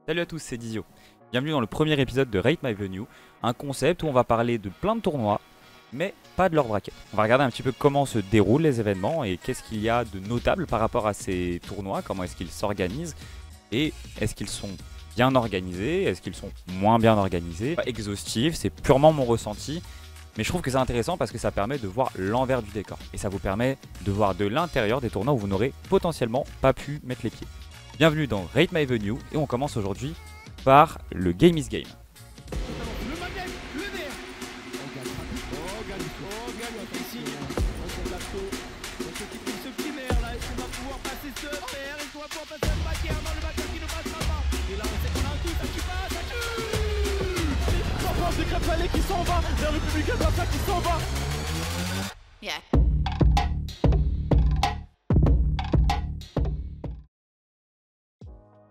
Salut à tous, c'est Dizio. Bienvenue dans le premier épisode de Rate My Venue, un concept où on va parler de plein de tournois, mais pas de leur bracket. On va regarder un petit peu comment se déroulent les événements et qu'est-ce qu'il y a de notable par rapport à ces tournois, comment est-ce qu'ils s'organisent et est-ce qu'ils sont bien organisés, est-ce qu'ils sont moins bien organisés. Pas exhaustif, c'est purement mon ressenti, mais je trouve que c'est intéressant parce que ça permet de voir l'envers du décor et ça vous permet de voir de l'intérieur des tournois où vous n'aurez potentiellement pas pu mettre les pieds. Bienvenue dans Rate My Venue et on commence aujourd'hui par le Game is Game. Le Maghreb, le nerf. Oh, Galou, ici. On se plateau. On s'occupe de ce petit nerf là. Est-ce qu'on va pouvoir passer ce nerf? Est-ce qu'on va pouvoir passer le backer? Non, le backer qui ne passera pas. Et là, on sait qu'on a un coup, ça tue pas, ça tue. L'enfance de Crêpe-Palais qui s'en va. Vers le public adversaire qui s'en va. Yeah.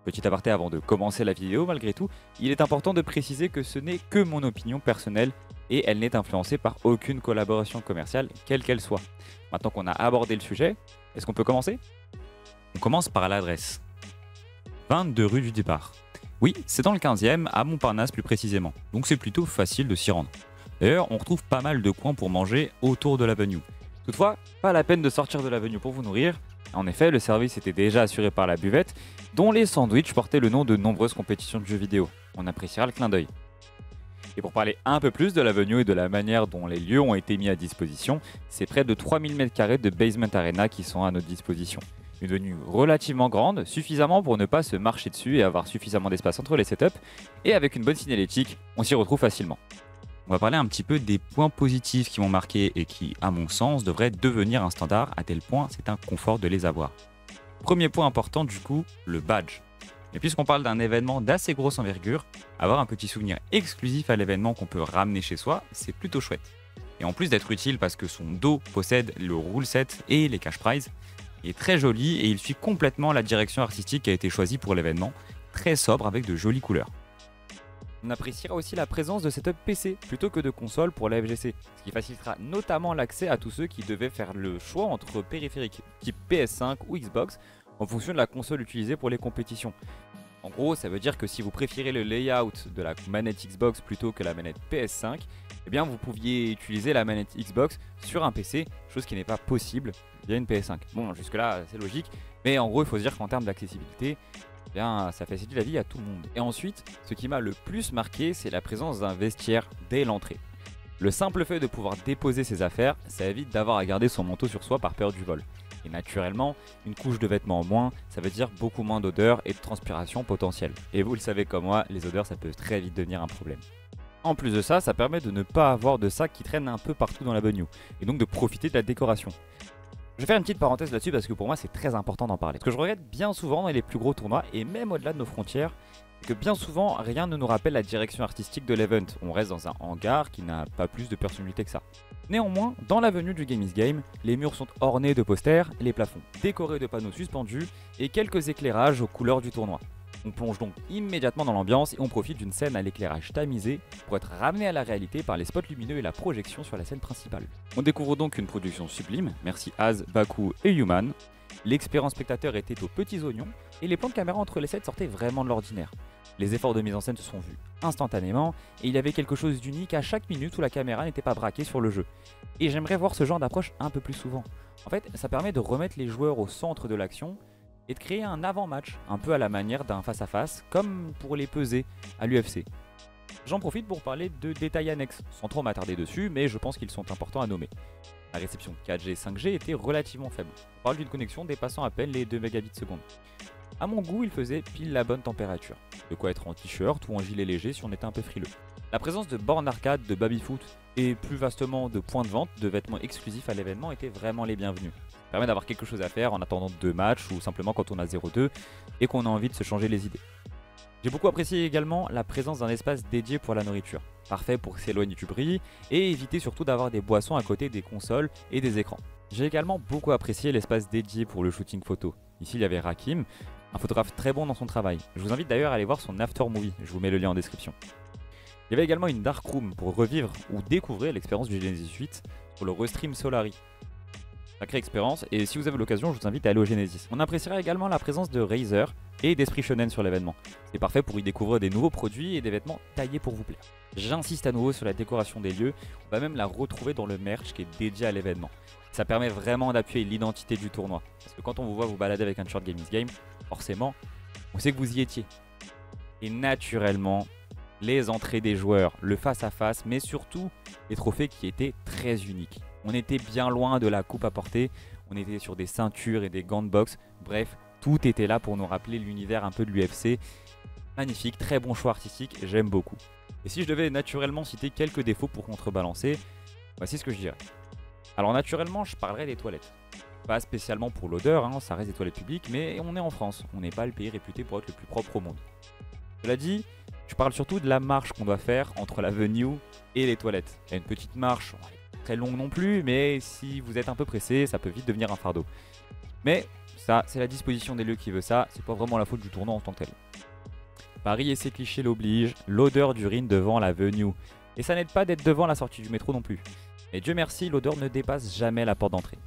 Petit aparté avant de commencer la vidéo, malgré tout, il est important de préciser que ce n'est que mon opinion personnelle et elle n'est influencée par aucune collaboration commerciale, quelle qu'elle soit. Maintenant qu'on a abordé le sujet, est-ce qu'on peut commencer? On commence par l'adresse. 22 rue du Départ. Oui, c'est dans le 15e, à Montparnasse plus précisément, donc c'est plutôt facile de s'y rendre. D'ailleurs, on retrouve pas mal de coins pour manger autour de l'avenue. Toutefois, pas la peine de sortir de l'avenue pour vous nourrir. En effet, le service était déjà assuré par la buvette, dont les sandwichs portaient le nom de nombreuses compétitions de jeux vidéo. On appréciera le clin d'œil. Et pour parler un peu plus de l'avenue et de la manière dont les lieux ont été mis à disposition, c'est près de 3000 m² de Basement Arena qui sont à notre disposition. Une venue relativement grande, suffisamment pour ne pas se marcher dessus et avoir suffisamment d'espace entre les setups, et avec une bonne signalétique, on s'y retrouve facilement. On va parler un petit peu des points positifs qui m'ont marqué et qui, à mon sens, devraient devenir un standard à tel point c'est un confort de les avoir. Premier point important du coup, le badge. Et puisqu'on parle d'un événement d'assez grosse envergure, avoir un petit souvenir exclusif à l'événement qu'on peut ramener chez soi, c'est plutôt chouette. Et en plus d'être utile parce que son dos possède le rule set et les cash prizes, il est très joli et il suit complètement la direction artistique qui a été choisie pour l'événement, très sobre avec de jolies couleurs. On appréciera aussi la présence de setup PC plutôt que de console pour la FGC, ce qui facilitera notamment l'accès à tous ceux qui devaient faire le choix entre périphériques type PS5 ou Xbox en fonction de la console utilisée pour les compétitions. En gros, ça veut dire que si vous préférez le layout de la manette Xbox plutôt que la manette PS5, eh bien vous pouviez utiliser la manette Xbox sur un PC, chose qui n'est pas possible via une PS5. Bon, jusque là c'est logique, mais en gros il faut se dire qu'en termes d'accessibilité, eh bien, ça facilite la vie à tout le monde. Et ensuite, ce qui m'a le plus marqué, c'est la présence d'un vestiaire dès l'entrée. Le simple fait de pouvoir déposer ses affaires, ça évite d'avoir à garder son manteau sur soi par peur du vol. Et naturellement, une couche de vêtements en moins, ça veut dire beaucoup moins d'odeur et de transpiration potentielle. Et vous le savez comme moi, les odeurs ça peut très vite devenir un problème. En plus de ça, ça permet de ne pas avoir de sacs qui traînent un peu partout dans la venue, et donc de profiter de la décoration. Je vais faire une petite parenthèse là-dessus parce que pour moi c'est très important d'en parler. Ce que je regrette bien souvent dans les plus gros tournois et même au-delà de nos frontières, c'est que bien souvent rien ne nous rappelle la direction artistique de l'event. On reste dans un hangar qui n'a pas plus de personnalité que ça. Néanmoins, dans l'avenue du Game is Game, les murs sont ornés de posters, les plafonds décorés de panneaux suspendus et quelques éclairages aux couleurs du tournoi. On plonge donc immédiatement dans l'ambiance et on profite d'une scène à l'éclairage tamisé pour être ramené à la réalité par les spots lumineux et la projection sur la scène principale. On découvre donc une production sublime, merci Az, Baku et Human. L'expérience spectateur était aux petits oignons et les plans de caméra entre les sets sortaient vraiment de l'ordinaire. Les efforts de mise en scène se sont vus instantanément et il y avait quelque chose d'unique à chaque minute où la caméra n'était pas braquée sur le jeu. Et j'aimerais voir ce genre d'approche un peu plus souvent. En fait, ça permet de remettre les joueurs au centre de l'action et de créer un avant-match, un peu à la manière d'un face-à-face, comme pour les pesées à l'UFC. J'en profite pour parler de détails annexes, sans trop m'attarder dessus, mais je pense qu'ils sont importants à nommer. La réception 4G et 5G était relativement faible. On parle d'une connexion dépassant à peine les 2 Mbps. A mon goût, il faisait pile la bonne température. De quoi être en t-shirt ou en gilet léger si on était un peu frileux. La présence de bornes arcade, de baby-foot et plus vastement de points de vente de vêtements exclusifs à l'événement étaient vraiment les bienvenus. Ça permet d'avoir quelque chose à faire en attendant 2 matchs ou simplement quand on a 0-2 et qu'on a envie de se changer les idées. J'ai beaucoup apprécié également la présence d'un espace dédié pour la nourriture, parfait pour s'éloigner du bruit et éviter surtout d'avoir des boissons à côté des consoles et des écrans. J'ai également beaucoup apprécié l'espace dédié pour le shooting photo. Ici il y avait Rakim, un photographe très bon dans son travail. Je vous invite d'ailleurs à aller voir son after movie, je vous mets le lien en description. Il y avait également une dark room pour revivre ou découvrir l'expérience du Genesis 8 pour le Restream Solari. Sacrée expérience, et si vous avez l'occasion, je vous invite à aller au Genesis. On appréciera également la présence de Razer et d'Esprit Shonen sur l'événement. C'est parfait pour y découvrir des nouveaux produits et des vêtements taillés pour vous plaire. J'insiste à nouveau sur la décoration des lieux, on va même la retrouver dans le merch qui est dédié à l'événement. Ça permet vraiment d'appuyer l'identité du tournoi. Parce que quand on vous voit vous balader avec un shirt Game is Game, forcément, on sait que vous y étiez. Et naturellement, les entrées des joueurs, le face-à-face, mais surtout les trophées qui étaient très uniques. On était bien loin de la coupe à porter, on était sur des ceintures et des gants de boxe, bref, tout était là pour nous rappeler l'univers un peu de l'UFC. Magnifique, très bon choix artistique, j'aime beaucoup. Et si je devais naturellement citer quelques défauts pour contrebalancer, voici ce que je dirais. Alors naturellement, je parlerai des toilettes. Pas spécialement pour l'odeur, hein, ça reste des toilettes publiques, mais on est en France, on n'est pas le pays réputé pour être le plus propre au monde. Cela dit, je parle surtout de la marche qu'on doit faire entre la venue et les toilettes. Il y a une petite marche, très longue non plus, mais si vous êtes un peu pressé, ça peut vite devenir un fardeau. Mais ça, c'est la disposition des lieux qui veut ça, c'est pas vraiment la faute du tournoi en tant que tel. Paris et ses clichés l'obligent, l'odeur d'urine devant la venue. Et ça n'aide pas d'être devant la sortie du métro non plus. Mais Dieu merci, l'odeur ne dépasse jamais la porte d'entrée.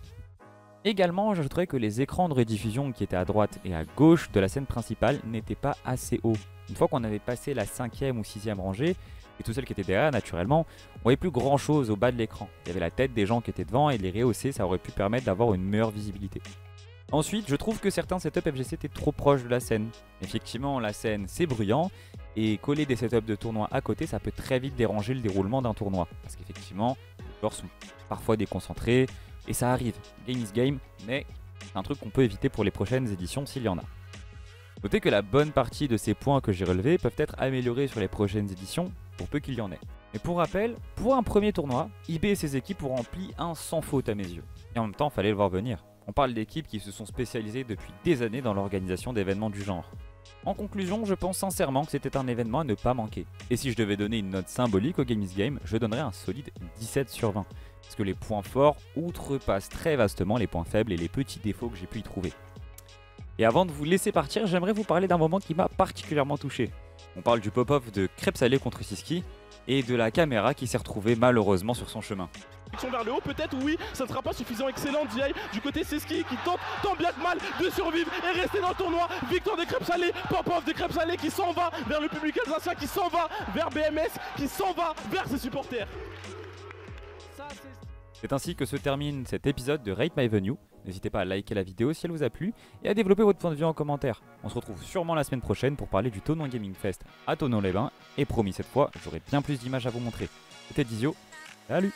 Également, j'ajouterais que les écrans de rediffusion qui étaient à droite et à gauche de la scène principale n'étaient pas assez hauts. Une fois qu'on avait passé la 5e ou 6e rangée, et tout celles qui étaient derrière, naturellement, on voyait plus grand chose au bas de l'écran. Il y avait la tête des gens qui étaient devant et les rehausser, ça aurait pu permettre d'avoir une meilleure visibilité. Ensuite, je trouve que certains setups FGC étaient trop proches de la scène. Effectivement, la scène c'est bruyant, et coller des setups de tournoi à côté, ça peut très vite déranger le déroulement d'un tournoi. Parce qu'effectivement, les joueurs sont parfois déconcentrés, et ça arrive. Game is game, mais c'est un truc qu'on peut éviter pour les prochaines éditions s'il y en a. Notez que la bonne partie de ces points que j'ai relevés peuvent être améliorés sur les prochaines éditions, pour peu qu'il y en ait. Mais pour rappel, pour un premier tournoi, IB et ses équipes ont rempli un sans faute à mes yeux. Et en même temps, fallait le voir venir. On parle d'équipes qui se sont spécialisées depuis des années dans l'organisation d'événements du genre. En conclusion, je pense sincèrement que c'était un événement à ne pas manquer. Et si je devais donner une note symbolique au Game is Game, je donnerais un solide 17 sur 20. Parce que les points forts outrepassent très vastement les points faibles et les petits défauts que j'ai pu y trouver. Et avant de vous laisser partir, j'aimerais vous parler d'un moment qui m'a particulièrement touché. On parle du pop-off de Crêpes Salées contre Siski et de la caméra qui s'est retrouvée malheureusement sur son chemin. Vers le haut, peut-être, oui, ça ne sera pas suffisant. Excellent DI du côté Seski qui tente tant bien que mal de survivre et rester dans le tournoi. Victoire des Crêpes Salées, pop-off des Crêpes Salées qui s'en va vers le public alsacien, qui s'en va vers BMS, qui s'en va vers ses supporters. C'est ainsi que se termine cet épisode de Rate My Venue. N'hésitez pas à liker la vidéo si elle vous a plu et à développer votre point de vue en commentaire. On se retrouve sûrement la semaine prochaine pour parler du Thonon Gaming Fest à Thonon-les-Bains. Et promis cette fois, j'aurai bien plus d'images à vous montrer. C'était Dizio, salut!